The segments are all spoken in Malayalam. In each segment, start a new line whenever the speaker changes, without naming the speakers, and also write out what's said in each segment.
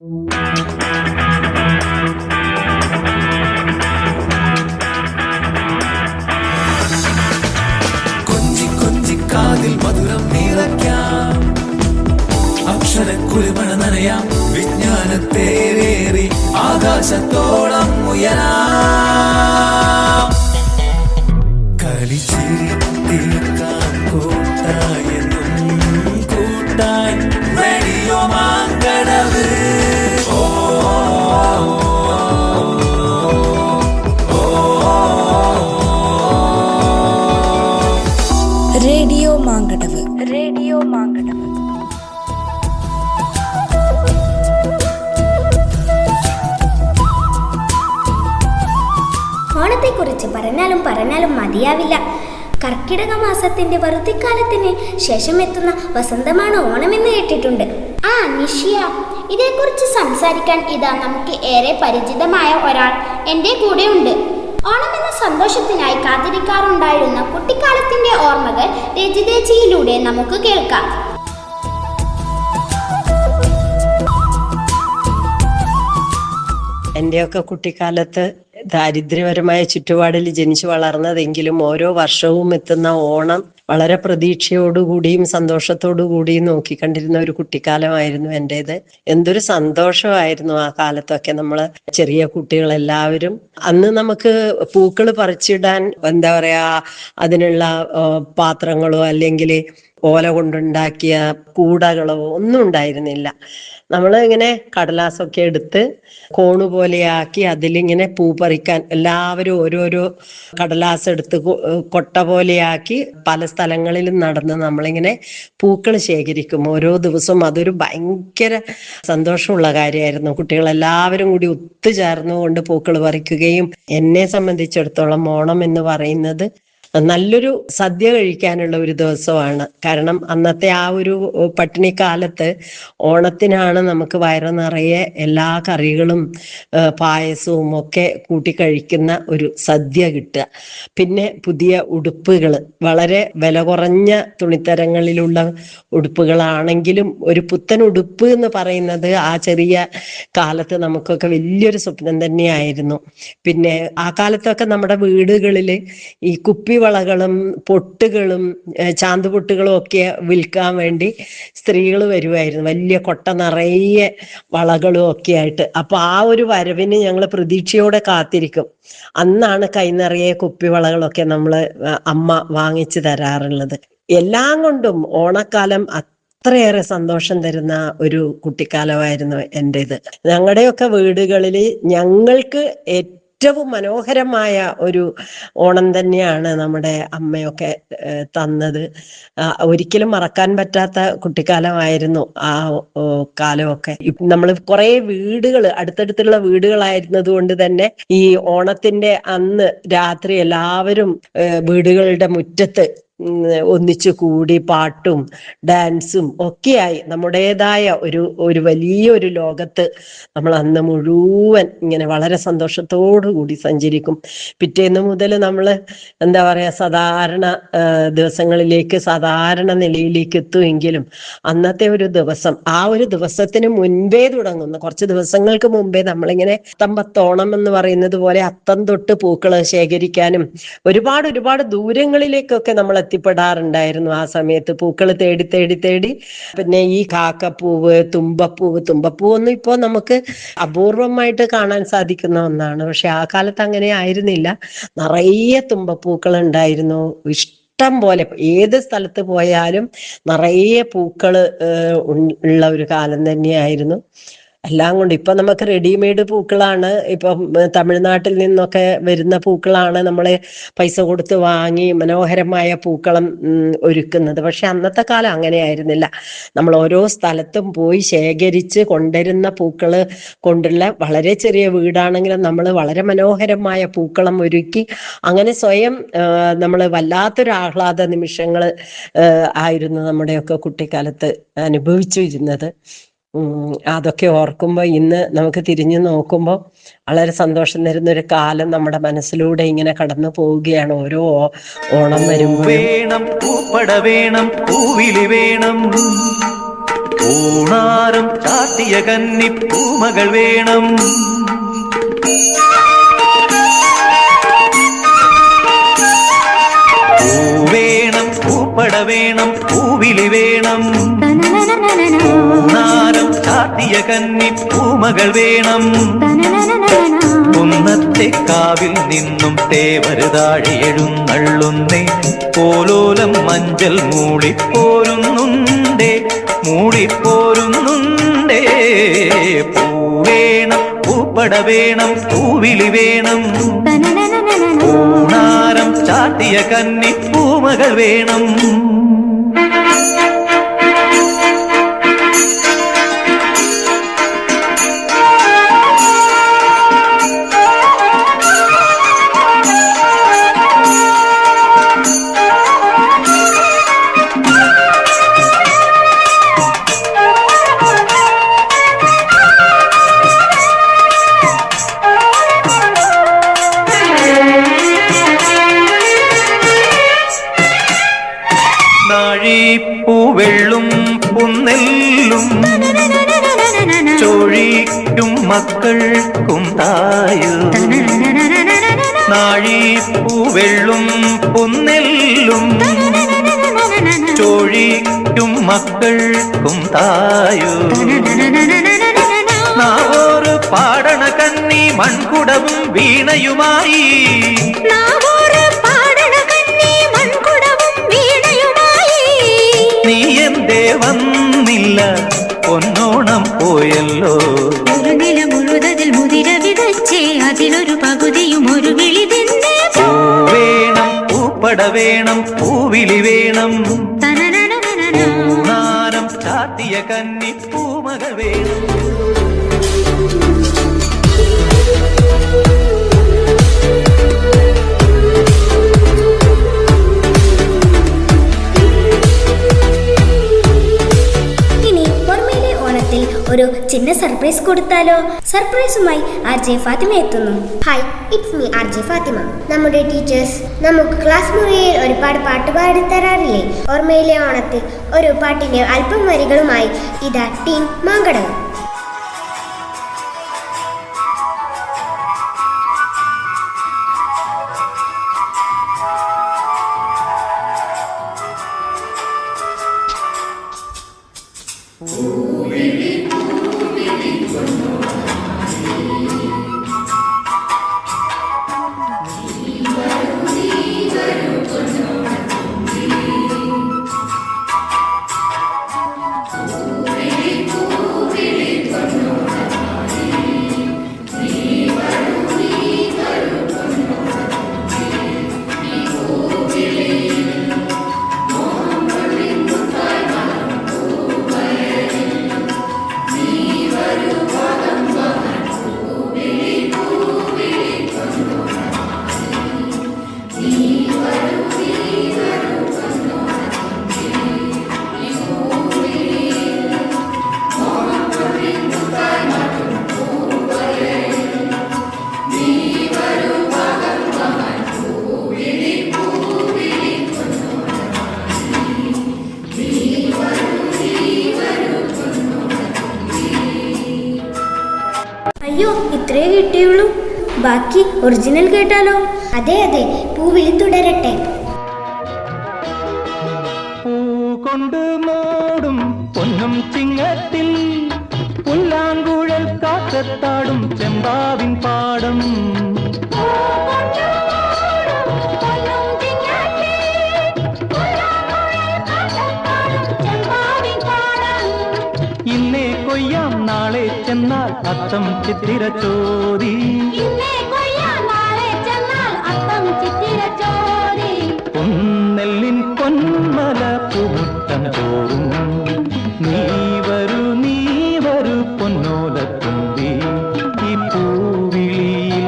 കൊഞ്ചി കൊഞ്ചി കാതിൽ മധുരം നിറയ്ക്കാം, അക്ഷരക്കുരുമണ നനയാം, വിജ്ഞാനത്തേറേറി ആകാശത്തോളം ഉയരാം. കളിച്ചിരി തീർക്കാൻ കൂട്ടായെന്നും കൂട്ടായി radio Mankadavu.
Radio Mankadavu, radio Mankadavu.
ഓണത്തെക്കുറിച്ച് പറഞ്ഞാലും മതിയാവില്ല. കർക്കിടക മാസത്തിന്റെ വറുതിക്കാലത്തിന് ശേഷം എത്തുന്ന വസന്തമാണ് ഓണമെന്ന് കേട്ടിട്ടുണ്ട്. നിഷ്യ, ഇതേക്കുറിച്ച് സംസാരിക്കാൻ ഇതാ നമുക്ക് ഏറെ പരിചിതമായ ഒരാൾ എൻ്റെ കൂടെ ഉണ്ട്. ഓണം എന്ന സന്തോഷത്തിനായി കാത്തിരിക്കാറുണ്ടായിരുന്ന കുട്ടിക്കാലത്തിന്റെ ഓർമ്മകൾ രജിതേച്ചിയിലൂടെ നമുക്ക് കേൾക്കാം.
എൻ്റെയൊക്കെ കുട്ടിക്കാലത്ത് ദാരിദ്ര്യപരമായ ചുറ്റുപാടിൽ ജനിച്ചു വളർന്നതെങ്കിലും ഓരോ വർഷവും എത്തുന്ന ഓണം വളരെ പ്രതീക്ഷയോടുകൂടിയും സന്തോഷത്തോടു കൂടിയും നോക്കിക്കണ്ടിരുന്ന ഒരു കുട്ടിക്കാലമായിരുന്നു എൻ്റേത്. എന്തൊരു സന്തോഷമായിരുന്നു ആ കാലത്തൊക്കെ. നമ്മള് ചെറിയ കുട്ടികളെല്ലാവരും അന്ന് നമുക്ക് പൂക്കൾ പറിച്ചിടാൻ എന്താ പറയാ, അതിനുള്ള പാത്രങ്ങളോ അല്ലെങ്കിൽ ഓല കൊണ്ടുണ്ടാക്കിയ കൂടകളോ ഒന്നും ഉണ്ടായിരുന്നില്ല. നമ്മൾ ഇങ്ങനെ കടലാസൊക്കെ എടുത്ത് കോണ് പോലെയാക്കി അതിലിങ്ങനെ പൂ പറിക്കാൻ എല്ലാവരും ഓരോരോ കടലാസ് എടുത്ത് കൊട്ട പോലെയാക്കി പല സ്ഥലങ്ങളിലും നടന്ന് നമ്മളിങ്ങനെ പൂക്കൾ ശേഖരിക്കും ഓരോ ദിവസവും. അതൊരു ഭയങ്കര സന്തോഷമുള്ള കാര്യമായിരുന്നു. കുട്ടികളെല്ലാവരും കൂടി ഒത്തുചേർന്നുകൊണ്ട് പൂക്കൾ പറിക്കുകയും, എന്നെ സംബന്ധിച്ചിടത്തോളം ഓണം എന്ന് പറയുന്നത് നല്ലൊരു സദ്യ കഴിക്കാനുള്ള ഒരു ദിവസമാണ്. കാരണം അന്നത്തെ ആ ഒരു പട്ടിണിക്കാലത്ത് ഓണത്തിനാണ് നമുക്ക് വയറ് നിറയെ എല്ലാ കറികളും പായസവും ഒക്കെ കൂട്ടി കഴിക്കുന്ന ഒരു സദ്യ കിട്ടുക. പിന്നെ പുതിയ ഉടുപ്പുകൾ, വളരെ വില കുറഞ്ഞ തുണിത്തരങ്ങളിലുള്ള ഉടുപ്പുകളാണെങ്കിലും ഒരു പുത്തൻ ഉടുപ്പ് എന്ന് പറയുന്നത് ആ ചെറിയ കാലത്ത് നമുക്കൊക്കെ വലിയൊരു സ്വപ്നം തന്നെയായിരുന്നു. പിന്നെ ആ കാലത്തൊക്കെ നമ്മുടെ വീടുകളിൽ ഈ കുപ്പിവളകളും പൊട്ടുകളും ചാന്തുപൊട്ടുകളും ഒക്കെ വിൽക്കാൻ വേണ്ടി സ്ത്രീകൾ വരുമായിരുന്നു, വലിയ കൊട്ട നിറയെ വളകളും ഒക്കെ ആയിട്ട്. അപ്പൊ ആ ഒരു വരവിന് ഞങ്ങൾ പ്രതീക്ഷയോടെ കാത്തിരിക്കും. അന്നാണ് കൈ നിറയെ കുപ്പിവളകളൊക്കെ നമ്മള് അമ്മ വാങ്ങിച്ചു തരാറുള്ളത്. എല്ലാം കൊണ്ടും ഓണക്കാലം അത്രയേറെ സന്തോഷം തരുന്ന ഒരു കുട്ടിക്കാലമായിരുന്നു എൻ്റേത്. ഞങ്ങളുടെയൊക്കെ വീടുകളിൽ ഞങ്ങൾക്ക് ഏറ്റവും മനോഹരമായ ഒരു ഓണം തന്നെയാണ് നമ്മുടെ അമ്മയൊക്കെ തന്നത്. ഒരിക്കലും മറക്കാൻ പറ്റാത്ത കുട്ടിക്കാലമായിരുന്നു ആ കാലമൊക്കെ. നമ്മൾ കുറെ വീടുകൾ, അടുത്തടുത്തുള്ള വീടുകളായിരുന്നത് കൊണ്ട് തന്നെ ഈ ഓണത്തിന്റെ അന്ന് രാത്രി എല്ലാവരും വീടുകളുടെ മുറ്റത്ത് ഒന്നിച്ചു കൂടി പാട്ടും ഡാൻസും ഒക്കെയായി നമ്മുടേതായ ഒരു വലിയൊരു ലോകത്ത് നമ്മൾ അന്ന് മുഴുവൻ ഇങ്ങനെ വളരെ സന്തോഷത്തോടു കൂടി സഞ്ചരിക്കും. പിറ്റേന്ന് മുതൽ നമ്മൾ എന്താ പറയാ, സാധാരണ ദിവസങ്ങളിലേക്ക് സാധാരണ നിലയിലേക്ക് എത്തുമെങ്കിലും അന്നത്തെ ഒരു ദിവസം, ആ ഒരു ദിവസത്തിന് മുൻപേ തുടങ്ങുന്ന കുറച്ച് ദിവസങ്ങൾക്ക് മുമ്പേ നമ്മളിങ്ങനെ അത്തമ്പത്തോണം എന്ന് പറയുന്നത് പോലെ അത്തം തൊട്ട് പൂക്കള് ശേഖരിക്കാനും ഒരുപാട് ദൂരങ്ങളിലേക്കൊക്കെ നമ്മൾ എത്തിപ്പെടാറുണ്ടായിരുന്നു. ആ സമയത്ത് പൂക്കൾ തേടി തേടി തേടി. പിന്നെ ഈ കാക്കപ്പൂവ്, തുമ്പപ്പൂവൊന്നും ഇപ്പോ നമുക്ക് അപൂർവമായിട്ട് കാണാൻ സാധിക്കുന്ന ഒന്നാണ്. പക്ഷെ ആ കാലത്ത് അങ്ങനെ ആയിരുന്നില്ല. നിറയെ തുമ്പപ്പൂക്കൾ ഉണ്ടായിരുന്നു, ഇഷ്ടം പോലെ. ഏത് സ്ഥലത്ത് പോയാലും നിറയെ പൂക്കള് ഉള്ള ഒരു കാലം തന്നെയായിരുന്നു. എല്ലാം കൊണ്ട് ഇപ്പൊ നമുക്ക് റെഡിമെയ്ഡ് പൂക്കളാണ്, ഇപ്പം തമിഴ്നാട്ടിൽ നിന്നൊക്കെ വരുന്ന പൂക്കളാണ് നമ്മള് പൈസ കൊടുത്ത് വാങ്ങി മനോഹരമായ പൂക്കളം ഒരുക്കുന്നത്. പക്ഷെ അന്നത്തെ കാലം അങ്ങനെ ആയിരുന്നില്ല. നമ്മൾ ഓരോ സ്ഥലത്തും പോയി ശേഖരിച്ച് കൊണ്ടുവരുന്ന പൂക്കള് കൊണ്ടുള്ള, വളരെ ചെറിയ വീടാണെങ്കിലും നമ്മൾ വളരെ മനോഹരമായ പൂക്കളം ഒരുക്കി അങ്ങനെ സ്വയം നമ്മൾ വല്ലാത്തൊരു ആഹ്ലാദ നിമിഷങ്ങൾ ആയിരുന്നു നമ്മുടെയൊക്കെ കുട്ടിക്കാലത്ത് അനുഭവിച്ചിരുന്നത്. അതൊക്കെ ഓർക്കുമ്പോൾ ഇന്ന് നമുക്ക് തിരിഞ്ഞു നോക്കുമ്പോൾ വളരെ സന്തോഷം തരുന്ന ഒരു കാലം നമ്മുടെ മനസ്സിലൂടെ ഇങ്ങനെ കടന്നു പോവുകയാണ്. ഓരോ ഓണം വരുമ്പോൾ
വേണം പൂപ്പട വേണം പൂവിലി വേണം
ഊണാരം ചാട്ടിയ കന്നിപ്പൂമകൾ വേണം. പൂവേണം, പൂപ്പട വേണം, പൂവിളി വേണം. ഊണാരം ചാട്ടിയ കന്നിപ്പൂമകൾ വേണം. കുന്നത്തെ കാവിൽ നിന്നും തേവര് താഴെ എഴുന്നള്ളുന്നേ. പോലോലം മഞ്ചൽ മൂളിപ്പോരുന്നുണ്ടേ, മൂളിപ്പോരുന്നുണ്ടേ. പൂവേണം, പൂപ്പട വേണം, പൂവിളി വേണം. ഊണാരം ചാട്ടിയ കന്നിപ്പൂമകൾ വേണം. നാഴിപ്പൂവെള്ളും പുന്നെല്ലും ചൊഴിക്കും മക്കൾക്കും തായു. നാഴിപ്പൂവെള്ളും പുന്നെല്ലും ചൊഴിക്കും മക്കൾക്കും തായു. നാവോറ് പാടണ കന്നി മൺകുടവും വീണയുമായി. നീ എന്തേ വന്നില്ല, പൊന്നോണം പോയല്ലോ.
ഒരു നില മുഴുതതിൽ മുതിര വിതച്ചേ, അതിലൊരു പകുതിയും ഒരു വിളി തന്നെ.
വേണം, പൂപ്പട വേണം, പൂവിളി വേണം. ഊണാരം ചാട്ടിയ കന്നിപ്പൂമകൾ വേണം.
ഒരു ചിന്ന സർപ്രൈസ് കൊടുത്താലോ? സർപ്രൈസുമായി RJ ഫാത്തിമ എത്തുന്നു. Hi, it's me RJ Fathima. നമ്മുടെ ടീച്ചേഴ്സ് നമുക്ക് ക്ലാസ് മുറിയിൽ ഒരുപാട് പാട്ട് പാടി തരാറില്ലേ? ഓർമ്മയിലെ ഓണത്തിൽ ഒരു പാട്ടിന്റെ അല്പം വരികളുമായി ഇതാ ടീം മാങ്കടവ്. അയ്യോ, ഇത്രേ കിട്ടിയുള്ളൂ. ബാക്കി ഒറിജിനൽ കേട്ടാലോ? അതെ അതെ, പൂവിളി തുടരട്ടെ.
പൂ കൊണ്ട് മോടും പൊന്നും ചിങ്ങത്തിൽ പുല്ലാങ്കുഴൽ കാക്കത്താടും ചെമ്പാവിൻ പാടം. ഇന്നേ കൊയ്യാം നാളെ ചെന്നാൽ അത്തം ചിത്തിര ചോദി. പൊന്നെല്ലിൻ പൊന്മല പൂമുറ്റം തോറും നീ വരൂ പൊന്നോലത്തുമ്പി. ഈ പൂവിളിയിൽ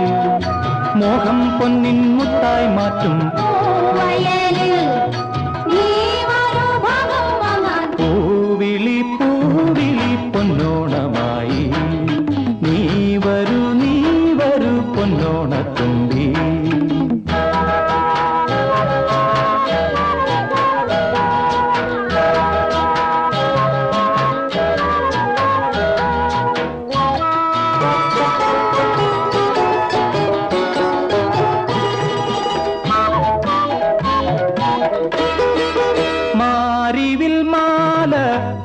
മോഹം പൊന്നിൻ മുത്തായി മാറ്റും. പൂവിളി പൂവിളി പൊന്നോണമായി. നീ വരൂ പൊന്നോണത്തുമ്പി. മാരിവിൽ മാല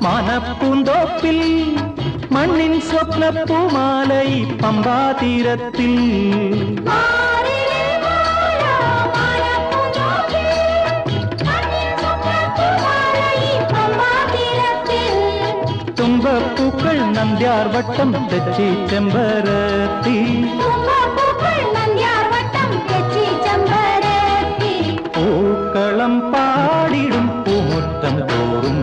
മനപ്പൂന്തോപ്പിൽ മണ്ണിൻ സ്വപ്നപ്പൂമാല ഈ പമ്പാതീരത്തിൽ തുമ്പപ്പൂക്കൾ നന്ദ്യാർവട്ടം തെച്ചി ചെമ്പരത്തി പൂക്കളം പാടിടും പൂമുറ്റം തോറും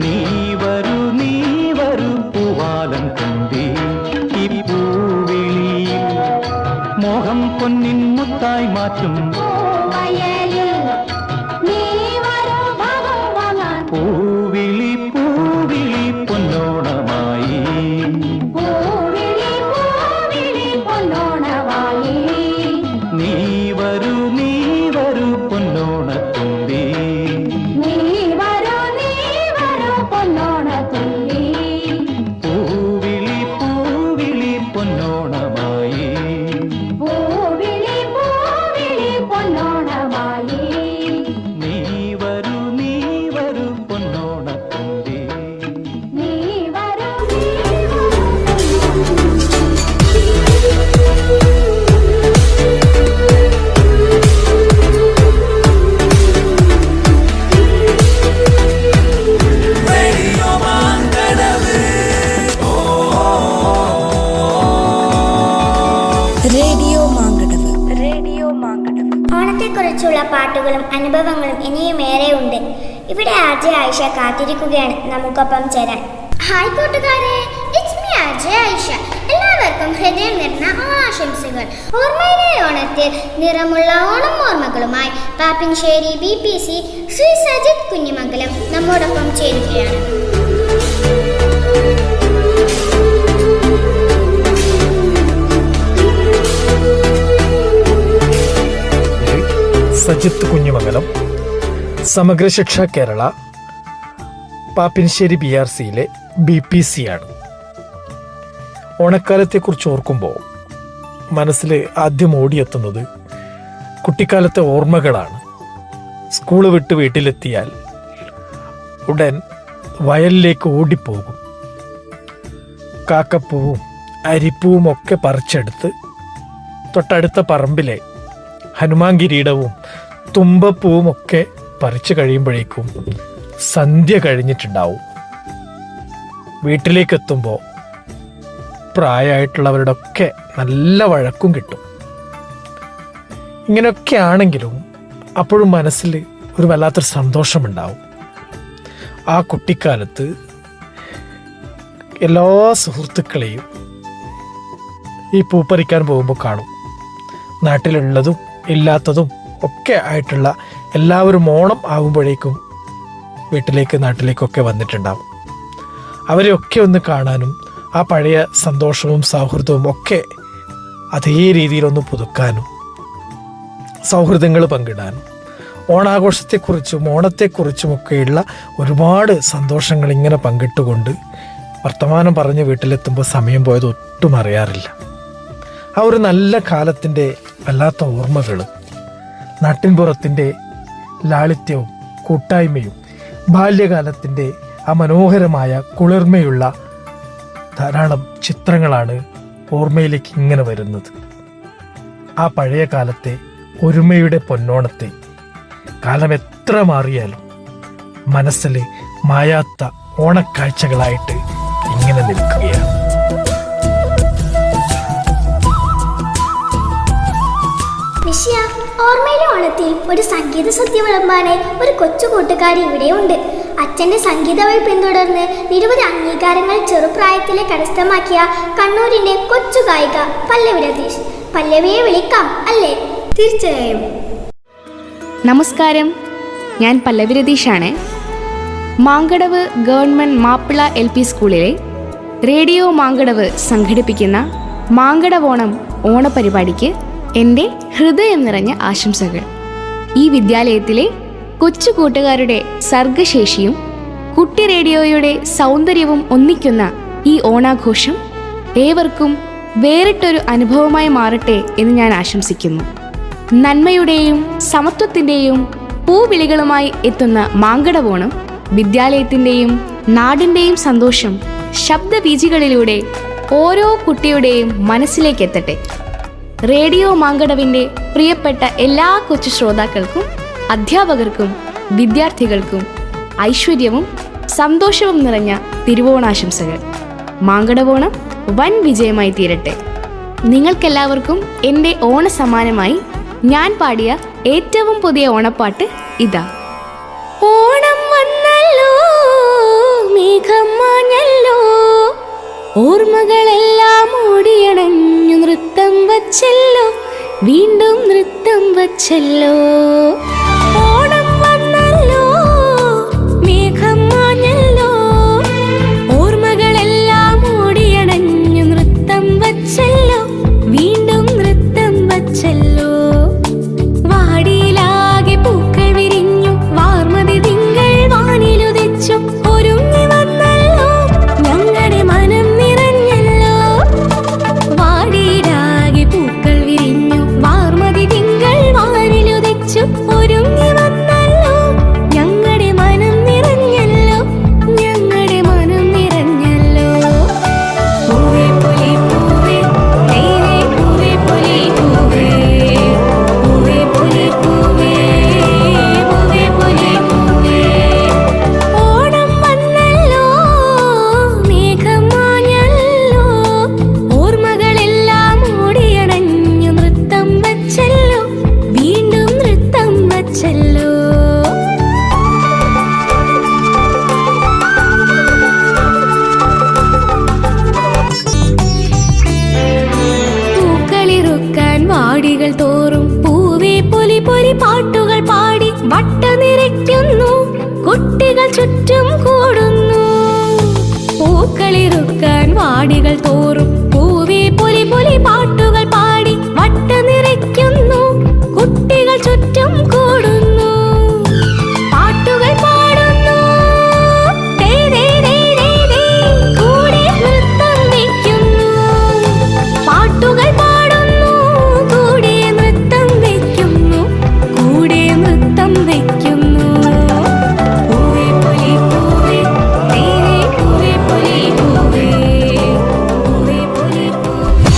നീ വരൂ പൂവാലം തുമ്പി ഈ പൂവിളിയിൽ മോഹം പൊന്നിൻ മുത്തായി മാറ്റും പൂവിളി പൂവിളി പൊന്നോണമായി നീ വരൂ പൊന്നോണത്തുമ്പി പൂവിളി പൂവിളി പൊന്നോണമായി നീ വരൂ പൊന്നോണത്തുമ്പി
radio Mankadavu.
Radio Mankadavu. Radio Mankadavu.
ഓണത്തെക്കുറിച്ചുള്ള പാട്ടുകളും അനുഭവങ്ങളും ഇനിയും ഏറെ ഉണ്ട്. ഇവിടെ ആർജെ ആയിഷ കാത്തിരിക്കുകയാണ് നമുക്കൊപ്പം ചേരാൻ. ഹായ് കൂട്ടുകാരെ, ഇറ്റ്സ് മീ ആർജെ ആയിഷ. എല്ലാവർക്കും ഹൃദയം നിറഞ്ഞ ഓണാശംസകൾ. ഓർമ്മയിലെ ഓണത്തിൽ നിറമുള്ള ഓണം ഓർമ്മകളുമായി പാപ്പിൻശ്ശേരി BPC ശ്രീ സജിത് കുഞ്ഞിമംഗലം നമ്മോടൊപ്പം ചേരുകയാണ്.
സജിത്ത് കുഞ്ഞിമംഗലം, സമഗ്ര ശിക്ഷ കേരള, പാപ്പിൻശ്ശേരി BRCയിലെ BPC ആണ്. ഓണക്കാലത്തെക്കുറിച്ച് ഓർക്കുമ്പോൾ മനസ്സിൽ ആദ്യം ഓടിയെത്തുന്നത് കുട്ടിക്കാലത്തെ ഓർമ്മകളാണ്. സ്കൂള് വിട്ട് വീട്ടിലെത്തിയാൽ ഉടൻ വയലിലേക്ക് ഓടിപ്പോകും. കാക്കപ്പൂവും അരിപ്പൂവും ഒക്കെ പറിച്ചെടുത്ത് തൊട്ടടുത്ത പറമ്പിലെ ഹനുമാൻ കിരീടവും തുമ്പപ്പൂവും ഒക്കെ പറിച്ചു കഴിയുമ്പോഴേക്കും സന്ധ്യ കഴിഞ്ഞിട്ടുണ്ടാവും. വീട്ടിലേക്കെത്തുമ്പോൾ പ്രായമായിട്ടുള്ളവരുടെ ഒക്കെ നല്ല വഴക്കും കിട്ടും. ഇങ്ങനെയൊക്കെ ആണെങ്കിലും അപ്പോഴും മനസ്സിൽ ഒരു വല്ലാത്തൊരു സന്തോഷമുണ്ടാവും. ആ കുട്ടിക്കാലത്ത് എല്ലാ സുഹൃത്തുക്കളെയും ഈ പൂപ്പറിക്കാൻ പോകുമ്പോൾ കാണും. നാട്ടിലുള്ളതും ഇല്ലാത്തതും ഒക്കെ ആയിട്ടുള്ള എല്ലാവരും ഓണം ആകുമ്പോഴേക്കും നാട്ടിലേക്കൊക്കെ വന്നിട്ടുണ്ടാവും. അവരെയൊക്കെ ഒന്ന് കാണാനും ആ പഴയ സന്തോഷവും സൗഹൃദവും ഒക്കെ അതേ രീതിയിലൊന്ന് പുതുക്കാനും സൗഹൃദങ്ങൾ പങ്കിടാനും ഓണാഘോഷത്തെക്കുറിച്ചും ഓണത്തെക്കുറിച്ചുമൊക്കെയുള്ള ഒരുപാട് സന്തോഷങ്ങൾ ഇങ്ങനെ പങ്കിട്ടുകൊണ്ട് വർത്തമാനം പറഞ്ഞ് വീട്ടിലെത്തുമ്പോൾ സമയം പോയത് ഒട്ടും അറിയാറില്ല. ആ ഒരു നല്ല കാലത്തിൻ്റെ വല്ലാത്ത ഓർമ്മകൾ, നാട്ടിൻപുറത്തിൻ്റെ ലാളിത്യവും കൂട്ടായ്മയും ബാല്യകാലത്തിൻ്റെ ആ മനോഹരമായ കുളിർമയുള്ള ധാരാളം ചിത്രങ്ങളാണ് ഓർമ്മയിലേക്ക് ഇങ്ങനെ വരുന്നത്. ആ പഴയ കാലത്തെ ഒരുമയുടെ പൊന്നോണത്തെ കാലം എത്ര മാറിയാലും മനസ്സിൽ മായാത്ത ഓണക്കാഴ്ചകളായിട്ട് ഇങ്ങനെ നിൽക്കുകയാണ്.
മിഷിയ, ഓർമ്മയിലെ ഓണത്തിൽ ഒരു സംഗീത സദ്യ വിളമ്പാനായി ഒരു കൊച്ചു കൂട്ടുകാരി ഇവിടെയുണ്ട്. അച്ഛൻ്റെ സംഗീതമായി പിന്തുടർന്ന് നിരവധി അംഗീകാരങ്ങൾ ചെറുപ്രായത്തിലെ കരസ്ഥമാക്കിയ കണ്ണൂരിൻ്റെ കൊച്ചു ഗായിക പല്ലവി രതീഷ്. പല്ലവിയെ വിളിക്കാം അല്ലേ?
തീർച്ചയായും.
നമസ്കാരം, ഞാൻ പല്ലവി രതീഷാണ്. മാങ്കടവ് ഗവൺമെൻറ് മാപ്പിള LP സ്കൂളിലെ റേഡിയോ മാങ്കടവ് സംഘടിപ്പിക്കുന്ന മാങ്കടവോണം ഓണപരിപാടിക്ക് എൻ്റെ ഹൃദയം നിറഞ്ഞ ആശംസകൾ. ഈ വിദ്യാലയത്തിലെ കൊച്ചു കൂട്ടുകാരുടെ സർഗശേഷിയും കുട്ടി റേഡിയോയുടെ സൗന്ദര്യവും ഒന്നിക്കുന്ന ഈ ഓണാഘോഷം ഏവർക്കും വേറിട്ടൊരു അനുഭവമായി മാറട്ടെ എന്ന് ഞാൻ ആശംസിക്കുന്നു. നന്മയുടെയും സമത്വത്തിൻ്റെയും പൂവിളികളുമായി എത്തുന്ന മാങ്കടവോണം വിദ്യാലയത്തിൻ്റെയും നാടിൻ്റെയും സന്തോഷം ശബ്ദവീചികളിലൂടെ ഓരോ കുട്ടിയുടെയും മനസ്സിലേക്ക് എത്തട്ടെ. റേഡിയോ മാങ്കടവിൻ്റെ പ്രിയപ്പെട്ട എല്ലാ കൊച്ചു ശ്രോതാക്കൾക്കും, അധ്യാപകർക്കും, വിദ്യാർത്ഥികൾക്കും ഐശ്വര്യവും സന്തോഷവും നിറഞ്ഞ തിരുവോണാശംസകൾ. മാങ്കടവോണം വൻ വിജയമായി തീരട്ടെ. നിങ്ങൾക്കെല്ലാവർക്കും എൻ്റെ ഓണസമ്മാനമായി ഞാൻ പാടിയ ഏറ്റവും പുതിയ ഓണപ്പാട്ട് ഇതാ. ഓണം വന്നല്ലോ, മേഘം മാഞ്ഞല്ലോ, ഓർമ്മകളെല്ലാം ഓടിയണഞ്ഞു നൃത്തം വച്ചല്ലോ, വീണ്ടും നൃത്തം വച്ചല്ലോ. ഓണം വന്നല്ലോ, മേഘം മാഞ്ഞല്ലോ, ഓർമ്മകളെല്ലാം ഓടിയണഞ്ഞു നൃത്തം വച്ചല്ലോ, വീണ്ടും നൃത്തം വച്ചല്ലോ. വാടിയിലാകെ പൂക്കൾ വിരിഞ്ഞു, വാർമതി തിങ്കൾ വാനിലുദിച്ചു, ഒരുങ്ങി വന്നല്ലോ ഞങ്ങളുടെ മനം നിറഞ്ഞല്ലോ. വാടിയിലാകെ പൂക്കൾ വിരിഞ്ഞു, വാർമതി തിങ്കൾ വാനിലുദിച്ചു, ഒരുങ്ങി വന്നല്ലോ ഞങ്ങളുടെ മനം നിറഞ്ഞല്ലോ, ഞങ്ങളുടെ മനം നിറഞ്ഞല്ലോ. പൂവേ പൊലി പൂവേ, തേനേ പൂവേ പൊലി പൂവേ, പൂവേ പൊലി പൂവേ, പൂവേ പൊലി പൂവേ. ഓണം വന്നല്ലോ, മേഘം മാഞ്ഞല്ലോ, ഓർമ്മകളെല്ലാം ഓടിയണഞ്ഞു നൃത്തം വച്ചല്ലോ, വീണ്ടും നൃത്തം വച്ചല്ലോ. പൂക്കളിറുക്കാൻ വാടികൾ തോറും പൂവേ പൊലി പൊലി പാട്ടുകൾ പാടി വട്ട നിറയ്ക്കുന്നു, കുട്ടികൾ ചുറ്റും കൂടുന്നു. പൂക്കളിറുക്കാൻ വാടികൾ തോറും പൂവേ പൊലി പൊലി പാട്ടുകൾ പാടി വട്ട നിറയ്ക്കുന്നു, കുട്ടികൾ ചുറ്റും കൂടുന്നു. പാട്ടുകൾ പാടുന്നു, ദേ ദേ ദേ ദേ ദേ, കൂടെ നൃത്തം വയ്ക്കുന്നു. പാട്ടുകൾ പാടുന്നു, കൂടെ നൃത്തം വയ്ക്കുന്നു, കൂടെ നൃത്തം വയ്ക്കുന്നു. പൂവേ പൊലി പൂവേ, തേനേ പൂവേ പൊലി പൂവേ, പൂവേ പൊലി പൂവേ.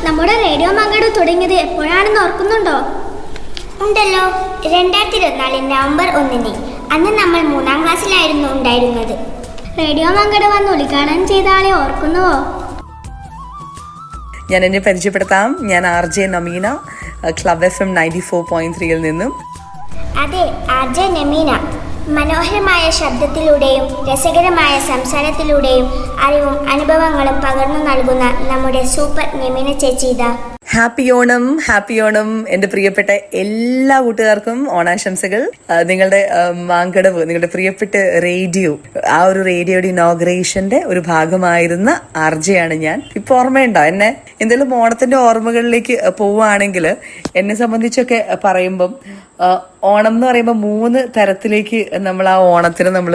നമ്മുടെ റേഡിയോ മാങ്കടവ് തുടങ്ങിയത് എപ്പോഴാണെന്ന് ഓർക്കുന്നുണ്ടോ? ഉണ്ടല്ലോ, 2024 നവംബർ 1. അന്ന് നമ്മൾ 3ാം ക്ലാസ്സിലായിരുന്നു ഉണ്ടായിരുന്നത്. റേഡിയോ മാങ്കടവ് വന്ന് ഉദ്ഘാടനം ചെയ്ത ആളെ ഓർക്കുന്നുവോ?
ഞാൻ എന്നെ പരിചയപ്പെടുത്താം. ഞാൻ RJ നമീന, ക്ലബ് FM 94.3 നിന്നും.
അതെ, RJ നമീന. മനോഹരമായ ശബ്ദത്തിലൂടെയും രസകരമായ സംസാരത്തിലൂടെയും അറിവും അനുഭവങ്ങളും പകർന്നു നൽകുന്ന നമ്മുടെ സൂപ്പർ നമീന ചേച്ചി ഇതാ.
Happy Onam, happy Onam. എൻ്റെ പ്രിയപ്പെട്ട എല്ലാ കൂട്ടുകാർക്കും ഓണാശംസകൾ. നിങ്ങളുടെ മാങ്കടവ്, നിങ്ങളുടെ പ്രിയപ്പെട്ട റേഡിയോ, ആ ഒരു റേഡിയോയുടെ ഇനോഗ്രേഷന്റെ ഒരു ഭാഗമായിരുന്ന RJ ആണ് ഞാൻ. ഇപ്പൊ ഓർമ്മയുണ്ടോ എന്നെ? എന്തെങ്കിലും ഓണത്തിന്റെ ഓർമ്മകളിലേക്ക് പോവുകയാണെങ്കിൽ എന്നെ സംബന്ധിച്ചൊക്കെ പറയുമ്പം ഓണം എന്ന് പറയുമ്പോൾ 3 തരത്തിലേക്ക് നമ്മൾ ആ ഓണത്തിന് നമ്മൾ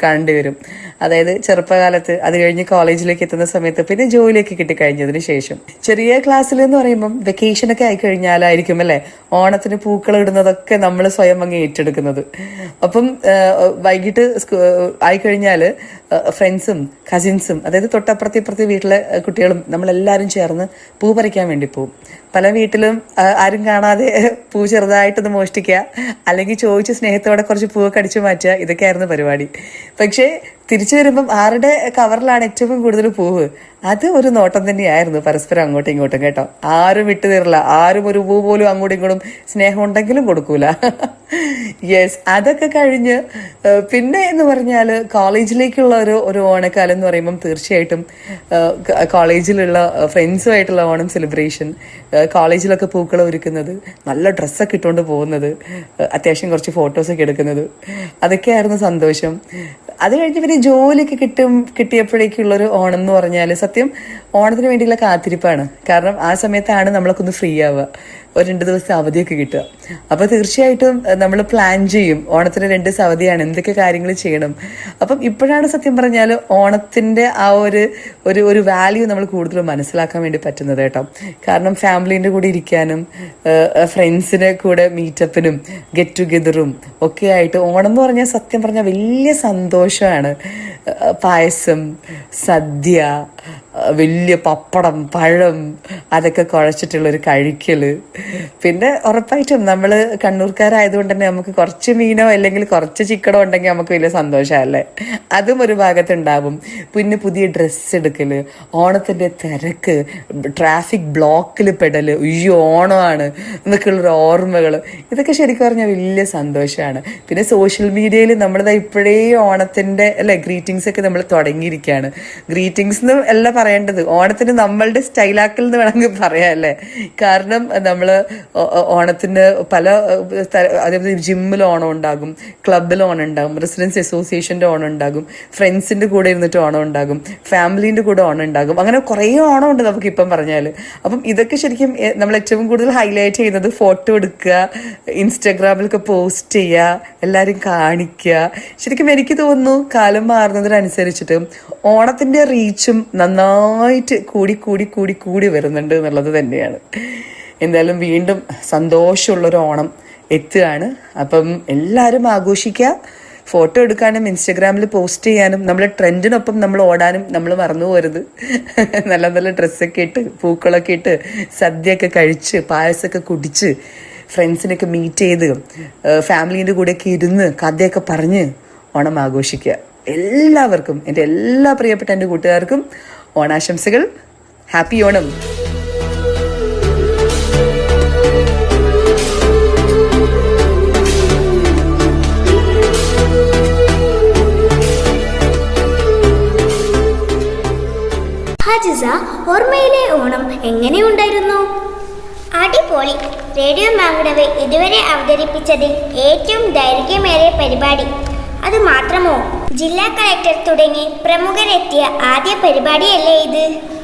കണ്ടുവരും. അതായത് ചെറുപ്പകാലത്ത്, അത് കഴിഞ്ഞ് കോളേജിലേക്ക് എത്തുന്ന സമയത്ത്, പിന്നെ ജോലിയൊക്കെ കിട്ടിക്കഴിഞ്ഞതിന് ശേഷം. ചെറിയ ക്ലാസ്സിൽ എന്ന് പറയുമ്പം വെക്കേഷനൊക്കെ ആയിക്കഴിഞ്ഞാലായിരിക്കും അല്ലെ ഓണത്തിന് പൂക്കൾ ഇടുന്നതൊക്കെ നമ്മൾ സ്വയം അങ്ങ് ഏറ്റെടുക്കുന്നത്. അപ്പം വൈകിട്ട് ആയിക്കഴിഞ്ഞാല് ഫ്രണ്ട്സും കസിൻസും, അതായത് തൊട്ടപ്പുറത്തെ വീട്ടിലെ കുട്ടികളും നമ്മളെല്ലാവരും ചേർന്ന് പൂ പറിക്കാൻ വേണ്ടി പോകും. പല വീട്ടിലും ആരും കാണാതെ പൂ ചെറുതായിട്ടൊന്ന് മോഷ്ടിക്കുക, അല്ലെങ്കിൽ ചോദിച്ച് സ്നേഹത്തോടെ കുറച്ച് പൂവൊക്കെ അടിച്ചു മാറ്റുക, ഇതൊക്കെയായിരുന്നു പരിപാടി. പക്ഷേ തിരിച്ചു വരുമ്പം ആരുടെ കവറിലാണ് ഏറ്റവും കൂടുതൽ പൂവ്, അത് ഒരു നോട്ടം തന്നെയായിരുന്നു പരസ്പരം അങ്ങോട്ടും ഇങ്ങോട്ടും കേട്ടോ. ആരും വിട്ടു തരില്ല, ആരും ഒരു പൂ പോലും അങ്ങോട്ടും ഇങ്ങോട്ടും സ്നേഹം ഉണ്ടെങ്കിലും കൊടുക്കൂല. യെസ്, അതൊക്കെ കഴിഞ്ഞ് പിന്നെ എന്ന് പറഞ്ഞാൽ കോളേജിലേക്കുള്ള ഒരു ഓണക്കാലം എന്ന് പറയുമ്പം തീർച്ചയായിട്ടും കോളേജിലുള്ള ഫ്രണ്ട്സുമായിട്ടുള്ള ഓണം സെലിബ്രേഷൻ, കോളേജിലൊക്കെ പൂക്കൾ ഒരുക്കുന്നത്, നല്ല ഡ്രസ്സൊക്കെ ഇട്ടുകൊണ്ട് പോകുന്നത്, അത്യാവശ്യം കുറച്ച് ഫോട്ടോസൊക്കെ എടുക്കുന്നത്, അതൊക്കെയായിരുന്നു സന്തോഷം. അത് കഴിഞ്ഞ് പിന്നെ ജോലിയൊക്കെ കിട്ടിയപ്പോഴേക്കുള്ളൊരു ഓണം എന്ന് പറഞ്ഞാൽ സത്യം ഓണത്തിന് വേണ്ടിയുള്ള കാത്തിരിപ്പാണ്. കാരണം ആ സമയത്താണ് നമ്മളൊക്കെ ഒന്ന് ഫ്രീ ആവുക, ഒരു 2 ദിവസത്തെ അവധിയൊക്കെ കിട്ടുക. അപ്പോൾ തീർച്ചയായിട്ടും നമ്മൾ പ്ലാൻ ചെയ്യും, ഓണത്തിന് 2 ദിവസം അവധിയാണ്, എന്തൊക്കെ കാര്യങ്ങൾ ചെയ്യണം. അപ്പം ഇപ്പോഴാണ് സത്യം പറഞ്ഞാൽ ഓണത്തിൻ്റെ ആ ഒരു വാല്യൂ നമ്മൾ കൂടുതൽ മനസ്സിലാക്കാൻ വേണ്ടി പറ്റുന്നത് കേട്ടോ. കാരണം ഫാമിലീൻ്റെ കൂടെ ഇരിക്കാനും ഫ്രണ്ട്സിനെ കൂടെ മീറ്റപ്പിനും ഗെറ്റ് ടുഗെദറും ഒക്കെ ആയിട്ട് ഓണം എന്ന് പറഞ്ഞാൽ സത്യം പറഞ്ഞാൽ വലിയ സന്തോഷമാണ്. പായസം, സദ്യ, വലിയ പപ്പടം, പഴം, അതൊക്കെ കുഴച്ചിട്ടുള്ളൊരു കഴിക്കല്. പിന്നെ ഉറപ്പായിട്ടും നമ്മൾ കണ്ണൂർക്കാരായതുകൊണ്ട് തന്നെ നമുക്ക് കുറച്ച് മീനോ അല്ലെങ്കിൽ കുറച്ച് ചിക്കനോ ഉണ്ടെങ്കിൽ നമുക്ക് വലിയ സന്തോഷമല്ലേ, അതും ഒരു ഭാഗത്തുണ്ടാവും. പിന്നെ പുതിയ ഡ്രസ്സ് എടുക്കല്, ഓണത്തിന്റെ തിരക്ക്, ട്രാഫിക് ബ്ലോക്കിൽ പെടല്, ഓണമാണ് എന്നൊക്കെയുള്ളൊരു ഓർമ്മകൾ, ഇതൊക്കെ ശരിക്കും പറഞ്ഞാൽ വലിയ സന്തോഷമാണ്. പിന്നെ സോഷ്യൽ മീഡിയയിൽ നമ്മളിതാ ഇപ്പോഴേ ഓണത്തിന്റെ ഗ്രീറ്റിംഗ്സ് ഒക്കെ നമ്മൾ തുടങ്ങിയിരിക്കുകയാണ്. ഗ്രീറ്റിംഗ്സ് എന്ന് എല്ലാം പറയേണ്ടത്, ഓണത്തിന് നമ്മളുടെ സ്റ്റൈലാക്കൽ എന്ന് വേണമെങ്കിൽ പറയാം അല്ലേ. കാരണം നമ്മൾ ഓണത്തിന് അതേപോലെ ജിമ്മിൽ ഓണം ഉണ്ടാകും, ക്ലബിൽ ഓണം ഉണ്ടാകും, റെസിഡൻസ് അസോസിയേഷന്റെ ഓണം ഉണ്ടാകും, ഫ്രണ്ട്സിന്റെ കൂടെ ഇരുന്നിട്ട് ഓണം ഉണ്ടാകും, ഫാമിലീന്റെ കൂടെ ഓണം ഉണ്ടാകും. അങ്ങനെ കുറേ ഓണം ഉണ്ട് നമുക്കിപ്പം പറഞ്ഞാൽ. അപ്പം ഇതൊക്കെ ശരിക്കും നമ്മൾ ഏറ്റവും കൂടുതൽ ഹൈലൈറ്റ് ചെയ്യുന്നത് ഫോട്ടോ എടുക്കുക, ഇൻസ്റ്റാഗ്രാമിലൊക്കെ പോസ്റ്റ് ചെയ്യുക, എല്ലാവരും കാണിക്കുക. ശരിക്കും എനിക്ക് തോന്നുന്നു കാലം മാറുന്നതിനനുസരിച്ചിട്ട് ഓണത്തിന്റെ റീച്ചും നന്നായിട്ട് കൂടി വരുന്നുണ്ട് എന്നുള്ളത് തന്നെയാണ്. എന്തായാലും വീണ്ടും സന്തോഷമുള്ളൊരു ഓണം എത്തുകയാണ്. അപ്പം എല്ലാവരും ആഘോഷിക്കുക, ഫോട്ടോ എടുക്കാനും ഇൻസ്റ്റഗ്രാമിൽ പോസ്റ്റ് ചെയ്യാനും നമ്മളെ ട്രെൻഡിനൊപ്പം നമ്മൾ ഓടാനും നമ്മൾ മറന്നു പോരുത്. നല്ല നല്ല ഡ്രസ്സൊക്കെ ഇട്ട് പൂക്കളൊക്കെ ഇട്ട് സദ്യയൊക്കെ കഴിച്ച് പായസമൊക്കെ കുടിച്ച് ഫ്രണ്ട്സിനൊക്കെ മീറ്റ് ചെയ്ത് ഫാമിലീൻ്റെ കൂടെയൊക്കെ ഇരുന്ന് കഥയൊക്കെ പറഞ്ഞ് ഓണം ആഘോഷിക്കുക. എല്ലാവർക്കും, എൻ്റെ എല്ലാ പ്രിയപ്പെട്ട എൻ്റെ കൂട്ടുകാർക്കും ഓണാശംസകൾ. ഹാപ്പി ഓണം.
ഹാജിസ, ഓർമ്മയിലെ ഓണം എങ്ങനെയുണ്ടായിരുന്നു? അടിപൊളി. റേഡിയോ മാങ്കടവ് ഇതുവരെ അവതരിപ്പിച്ചതിൽ ഏറ്റവും ദൈർഘ്യമേറിയ പരിപാടി. അത് മാത്രമോ, ജില്ലാ കളക്ടർ തുടങ്ങി പ്രമുഖരെത്തിയ ആദ്യ പരിപാടിയല്ലേ ഇത്?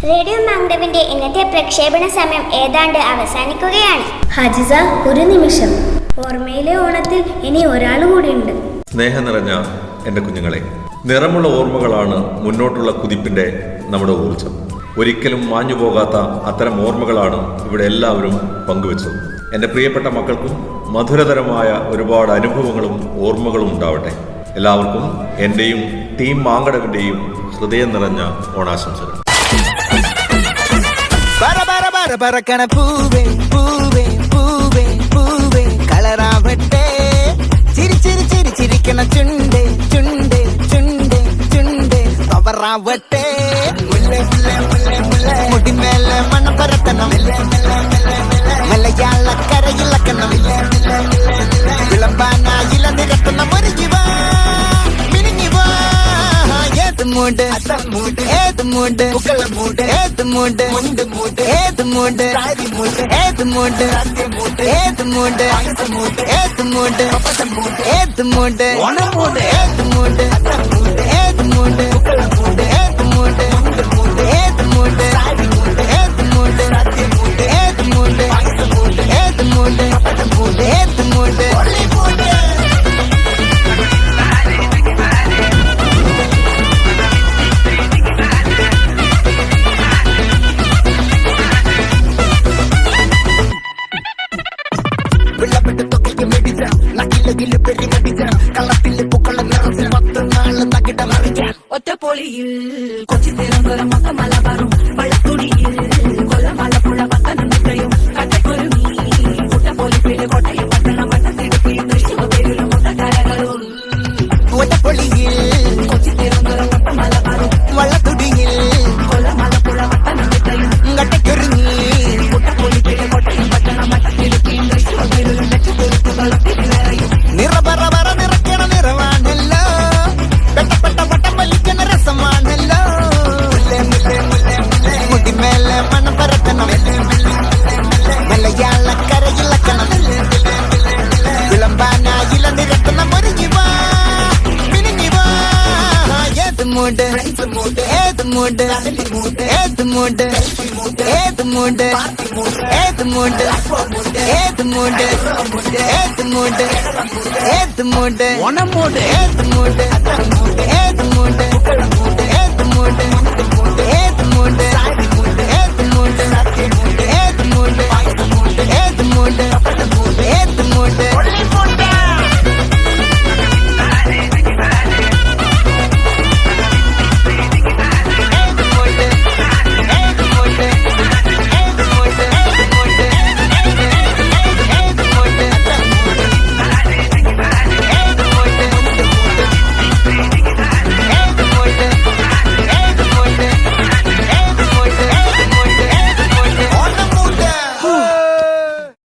റേഡിയോ മാങ്കടവിന്റെ ഇന്നത്തെ പ്രക്ഷേപണ സമയം ഏതാണ്ട് അവസാനിക്കുകയാണ്. ഹാജിസ, ഒരു നിമിഷം. ഓർമ്മയിലെ ഓണത്തിൽ ഇനി ഒരാൾ കൂടിയുണ്ട്.
സ്നേഹം നിറഞ്ഞ എൻ്റെ കുഞ്ഞുങ്ങളെ, നിറമുള്ള ഓർമ്മകളാണ് മുന്നോട്ടുള്ള കുതിപ്പിൻ്റെ നമ്മുടെ ഊർജം. ഒരിക്കലും മാഞ്ഞു പോകാത്ത അത്തരം ഓർമ്മകളാണ് ഇവിടെ എല്ലാവരും പങ്കുവെച്ചത്. എൻ്റെ പ്രിയപ്പെട്ട മക്കൾക്കും മധുരതരമായ ഒരുപാട് അനുഭവങ്ങളും ഓർമ്മകളും ഉണ്ടാവട്ടെ. എല്ലാവർക്കും എൻ്റെയും ടീം മാങ്കടവിൻ്റെയും ഹൃദയം നിറഞ്ഞ ഓണാശംസകൾ.
പറക്കണ പൂവേ പൂവേ പൂവേ പൂവേ കളറാവട്ടെ ചിരി ചിരി ചിരി ചിരിക്കണ ചുണ്ടേ ചുണ്ടേ ചുണ്ടേ ചുണ്ടേ പവറാവട്ടെ മുടിമേലെ മണം പരത്തണം മലയാളക്കരയിലക്കണം വിളമ്പാനായില നിരത്തുന്ന മുരുകിവാ മിനിങ്ങിവാ ഏത് മൂട് ഏത് മൂട് ഏത് മൂട് ഏത് മൂട് ഏത് മൂട് ഏത് മൂട് ഏത് മൂട് ഏത് മൂട് ഏത് മൂട് ഏത് മൂട് ഏത് മൂട് ഏത് മൂട് ഏത് മൂട് ഏത് മൂട് ഏത് മൂട് ഏത് മൂട്
ഒറ്റപ്പൊളിയിൽ കൊച്ചി തിരുവനന്തപുരം മൊത്തം മലബാറും വള്ളത്തുടിയിൽ കൊല്ലം ആലപ്പുഴ പത്തനംതിട്ടയും കട്ടക്കുരുമി മുട്ടപ്പൊലിപ്പില് കോട്ടയം പട്ടണം വട്ടത്തിടുപ്പി തൃശ്ശൂർ പേരിലും മുട്ടക്കരകളും
ഒറ്റപ്പൊളിയിൽ
കൊച്ചി തിരുവനന്തപുരം മൊത്തം മലബാറും
വള്ളത്തുടിയിൽ
കൊല്ലം ആലപ്പുഴ പത്തനംതിട്ടയും
കട്ടക്കൊരുങ്ങി
മുട്ടപ്പൊലിപ്പില് കോട്ടയം പട്ടണം വട്ടത്തിടുപ്പി തൃശ്ശൂർ പേരിലും ലക്ഷത്തിരുത്തുകളും തിരുവരയും
നിറപറ നിറയ്ക്കണ നിറവാണല്ലോ പെട്ടപ്പെട്ട വട്ടം വലിക്കണ രസമാണല്ലോ മുടിമേലെ മണം പരത്തണം മലയാളക്കരയിലക്കണം വിളമ്പാനായില നിരത്തുന്ന മുരുകിവാ മിനിങ്ങിവാ ഏത് മൂട് ഏത് മൂട് ഏത് മൂട് ഏത് മൂട് ഏത് മൂട് ഏത് മൂട് ഏത് മൂട് ഏത് മൂട് ഏത് മൂട് ഏത് മൂട് ഏത് മൂട് ഏത് മൂട്